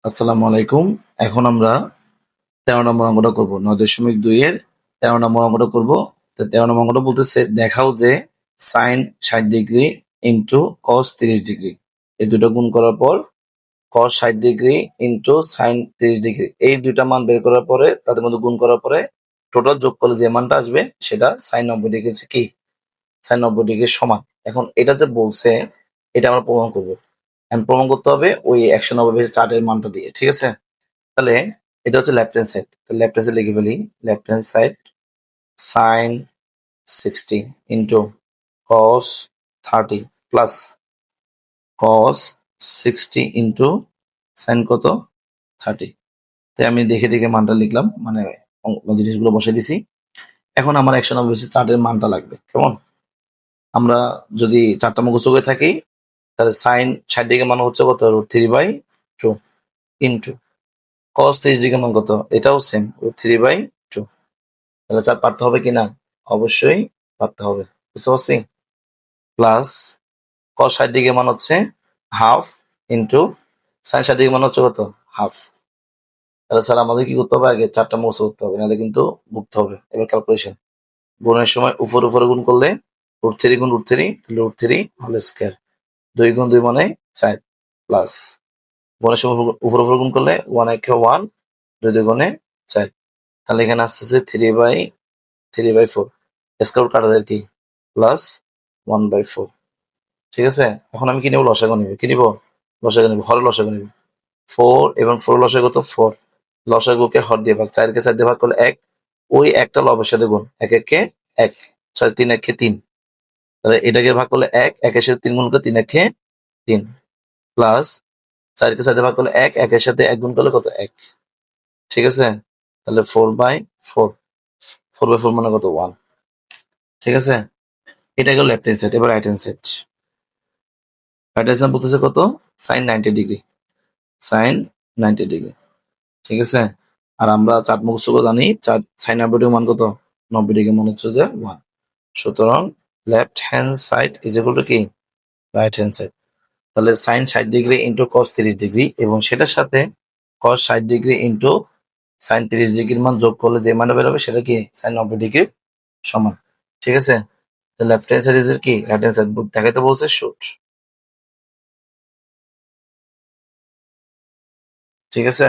আসসালামু আলাইকুম। এখন আমরা ১৩ নম্বর অঙ্কটা করব। ৯.২ এর ১৩ নম্বর অঙ্কটা করব। তো ১৩ নম্বর অঙ্কটা বলতেছে দেখাও যে sin ৬০ degree into cos ৩০ degree. এই দুটো গুণ করার পর cos ৬০ degree into sin ৩০ degree. এই দুইটা মান বের করার পরে তাদের মধ্যে গুণ করার পরে টোটাল যোগ করলে যে মানটা আসবে সেটা sin ৯০ ডিগ্রি কি? sin ৯০ ডিগ্রির সমান। এখন এটা যে বলছে এটা আমরা প্রমাণ করব। এখন প্রমাণ করতে হবে ওই ১৯০/৪ এর মানটা দিয়ে। ঠিক আছে? তাহলে এটা হচ্ছে লেফট হ্যান্ড সাইড। তো লেফট হ্যান্ড সাইড লিখে ফেলি। Left hand side sin 60 into cos 30 plus cos 60 into sin কত 30। তাই আমি দেখে দেখে মানটা লিখলাম, মানে জিনিসগুলো বসাই দিছি। এখন আমার ১৯০/৪ এর মানটা লাগবে। কেমন? আমরা যদি চারটা মুখস্থ করে থাকি তাহলে sin ৬০ ডিগ্রি মান হচ্ছে কত? √3/2 ইনটু cos ৩০ ডিগ্রি মান কত? এটাও সেম √3/2। তাহলে ৪ পারতে হবে কিনা? অবশ্যই পারতে হবে। বুঝতে পারছি? প্লাস cos ৬০ ডিগ্রি মান হচ্ছে হাফ ইনটু sin ৬০ ডিগ্রি মান হচ্ছে কত? হাফ। তাহলে স্যার আমাদের কি করতে হবে? আগে ৪টা মুখস্থ করতে হবে, নাহলে কিন্তু ভুগতে হবে। এবার ক্যালকুলেশন। গুণের সময় উপরে গুণ করলে √3 গুণ √3 তাহলে √3 হোল স্কয়ার। ২ গুণ ২ মানে ৪ প্লাস গুণের সময় উপরে গুণ করলে 1 একে 1 ২ দুগুণে ৪। তাহলে এখানে আসতেছে 3/4 স্কয়ার রুট কাটা যায় কি? প্লাস 1/4। ঠিক আছে? এখন আমি কি নেব? লসাগু নিব। কি নিব? লসাগু নিব। হরের লসাগু নিব। 4 এবং 4 এর লসাগু কত? 4। লসাগুকে হর দিয়ে ভাগ। ৪ কে ৪ দিয়ে ভাগ করলে ১। ওই একটা লবের সাথে গুণ। ১ একে ১। ৬ ৩ একে ৩। তাহলে এটাকে ভাগ করলে ১, ১ এর সাথে ৩ গুণ করলে ৩ একে ৩। প্লাস ৪ কে ৪ দিয়ে ভাগ করলে ১, ১ এর সাথে ১ গুণ করলে কত? ১। ঠিক আছে? তাহলে 4/4। 4/4 মানে কত? 1। ঠিক আছে? এটা গেল লেফট হ্যান্ড সাইড। এবার right hand side. Right hand side বলতেছে কত? sin 90 degree. sin 90 degree. ঠিক আছে? আর আমরা চার মুখস্থ করে জানি sin 90 ডিগ্রি মান কত? 90 ডিগ্রি মান হচ্ছে যে 1। সুতরাং left hand side is equal to কি? Right hand side. তাহলে sin ৬০ degree into cos ৩০ degree এবং সেটার সাথে cos ৬০ ডিগ্রি ইনটু sin ৩০ ডিগ্রির মান যোগ করলে যে মানটা বের হবে সেটা কি? sin 90 ডিগ্রির সমান। ঠিক আছে? লেফট হ্যান্ড সাইড ইজ কি? রাইট হ্যান্ড সাইড দেখাইতে বলছে শুট। ঠিক আছে?